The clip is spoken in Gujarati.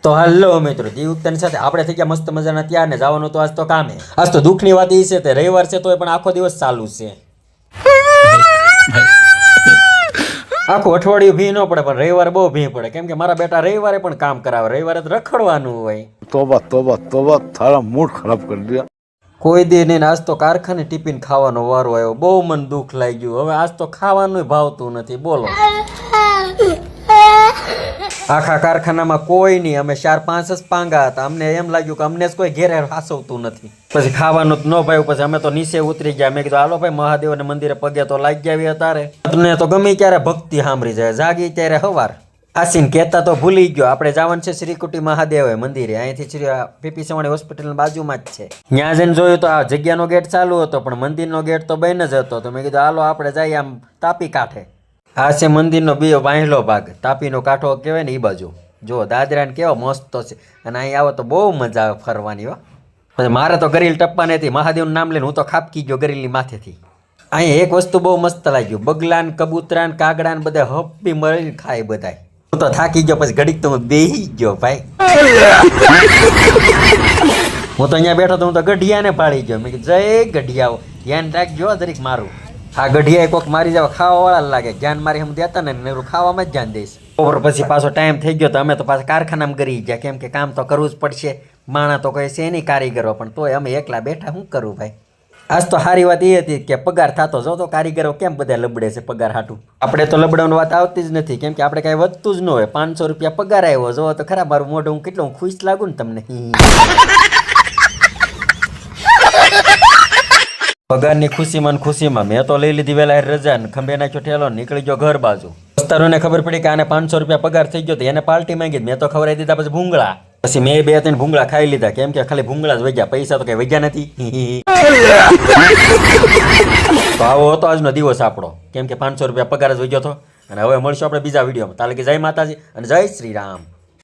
તો હાલો મિત્રો જીવતની સાથે આપણે થઈ ગયા મસ્ત મજાના ત્યાર ને જવાનું તો આજ તો કામે આજ તો દુઃખની વાત એ છે તે રવિવાર છે તોય પણ આખો દિવસ ચાલુ છે આખું અઠવાડિયું ભી ન પડે પણ રવિવારે બહુ ભી પડે કેમ કે મારા બેટા રવિવારે પણ કામ કરાવે રવિવારે તો રખડવાનું હોય તોબા તોબા તોબા તારા મૂડ ખરાબ કરી દિયા કોઈ દી નહીં આજ તો કારખાને ટિફિન ખાવાનો વારો આવ્યો બહુ મને દુઃખ લાગ્યું હવે આજ તો ખાવાનું ભાવતું નથી બોલો આખા કારખાનામાં કોઈ નહીં અમે 4-5 જ પાંગા હતા અમને એમ લાગ્યું કે અમને જ કોઈ ઘેરે હાસવતું નથી પછી ખાવાનું ન ભાવ્યું પછી અમે તો નીચે ઉતરી ગયા મેં કીધું હાલો ભાઈ મહાદેવને મંદિરે પગે તો લાગી ગયા તારે તમને તો ગમે ત્યારે ભક્તિ સાંભળી જાય જાગી ત્યારે હવાર આસીન કહેતા તો ભૂલી ગયો આપણે જવાનું છે શ્રીકુટી મહાદેવ મંદિરે અહીંથી શ્રી પીપી સવાણી હોસ્પિટલની બાજુમાં જ છે ત્યાં જઈને જોયું તો આ જગ્યાનો ગેટ ચાલુ હતો પણ મંદિરનો ગેટ તો બંધ જ હતો તો મેં કીધું હાલો આપણે જઈએ આમ તાપી કાંઠે આ છે મંદિરનો બીજો વાહેલો ભાગ તાપીનો કાંઠો કહેવાય ને એ બાજુ જો દાદરાને કેવો મસ્ત છે અને અહીં આવો તો બહુ મજા આવે ફરવાની હો પછી મારે તો ગરીલ ટપ્પાને હતી મહાદેવનું નામ લઈને હું તો ખાપકી ગયો ગરીલની માથેથી અહીં એક વસ્તુ બહુ મસ્ત લાગ્યું બગલાન કબૂતરાન કાગડાન બધા હપ્પી મળીને ખાય બધા હું તો થાકી ગયો પછી ઘડીક તો હું બેહી ગયો ભાઈ હું તો અહીંયા બેઠો તો હું તો ગઢિયાને પાડી ગયો મેં કીધું જય ગઢિયાઓ ધ્યાન રાખજો જરીક મારું આ ગઢિયા કોક મારી જાવ ખાવાવાળા લાગે જ્ઞાન મારી હમ દેતા ને ખાવામાં જ ધ્યાન દઈશ બપોર પછી પાછો ટાઈમ થઈ ગયો તો અમે તો પાછા કારખાનામાં કરી ગયા કેમ કે કામ તો કરવું જ પડશે માણા તો કહે છે નહીં કારીગરો પણ તોય અમે એકલા બેઠા શું કરું ભાઈ આજ તો સારી વાત એ હતી કે પગાર થતો જો તો કારીગરો કેમ બધા લબડે છે પગાર હાટું આપણે તો લબડવાની વાત આવતી જ નથી કેમ કે આપણે કાંઈ વધતું જ ન હોય 500 રૂપિયા પગાર આવ્યો જો તો ખરા મારું મોઢું હું કેટલું ખુશ લાગુ ને તમને પગારની ખુશીમાં મેં તો લઈ લીધી વેલા રજા ને ખંભે નાખ્યો ઠેલો નીકળી ગયો ઘર બાજુ દોસ્તારોને ખબર પડી કે આને 500 રૂપિયા પગાર થઈ ગયો તો એને પાર્ટી માંગી મેં તો ખવડાવી દીધા પછી ભૂંગળા પછી મેં 2-3 ભૂંગળા ખાઈ લીધા કેમ કે ખાલી ભૂંગળા જ વગ્યા પૈસા તો કઈ વગ્યા નથી તો આવો હતો આજનો દિવસ આપણો કેમ કે 500 રૂપિયા પગાર જ વગ્યો હતો અને હવે મળશું આપણે બીજા વિડીયોમાં તાલે કે જય માતાજી અને જય શ્રી રામ.